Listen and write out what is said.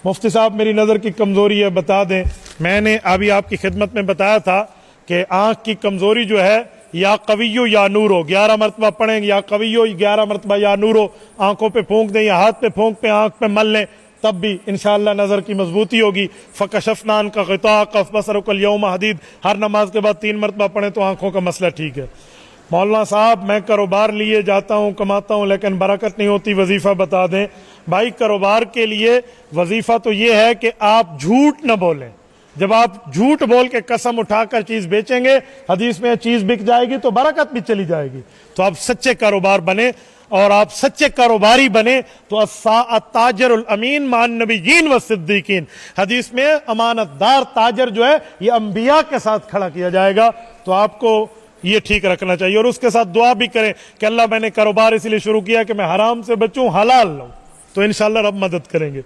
مفتی صاحب میری نظر کی کمزوری ہے، بتا دیں. میں نے ابھی آپ کی خدمت میں بتایا تھا کہ آنکھ کی کمزوری جو ہے یا قویو یا نورو، 11 مرتبہ پڑھیں یا قویو 11 مرتبہ یا نورو، آنکھوں پہ پھونک دیں یا ہاتھ پہ پھونک پہ آنکھ پہ مل لیں، تب بھی انشاءاللہ نظر کی مضبوطی ہوگی. فکشفنا عنک غطاءک فبصرک اليوم حدید، ہر نماز کے بعد 3 مرتبہ پڑھیں تو آنکھوں کا مسئلہ ٹھیک ہے. مولانا صاحب میں کاروبار لیے جاتا ہوں، کماتا ہوں، لیکن برکت نہیں ہوتی، وظیفہ بتا دیں. بھائی کاروبار کے لیے وظیفہ تو یہ ہے کہ آپ جھوٹ نہ بولیں. جب آپ جھوٹ بول کے قسم اٹھا کر چیز بیچیں گے، حدیث میں چیز بک جائے گی تو برکت بھی چلی جائے گی. تو آپ سچے کاروبار بنیں، اور آپ سچے کاروباری بنے تو التاجر الامین مع النبیین والصدیقین، حدیث میں امانت دار تاجر جو ہے یہ انبیاء کے ساتھ کھڑا کیا جائے گا. تو آپ کو یہ ٹھیک رکھنا چاہیے، اور اس کے ساتھ دعا بھی کریں کہ اللہ میں نے کاروبار اس لیے شروع کیا کہ میں حرام سے بچوں، حلال لوں، تو انشاءاللہ رب مدد کریں گے.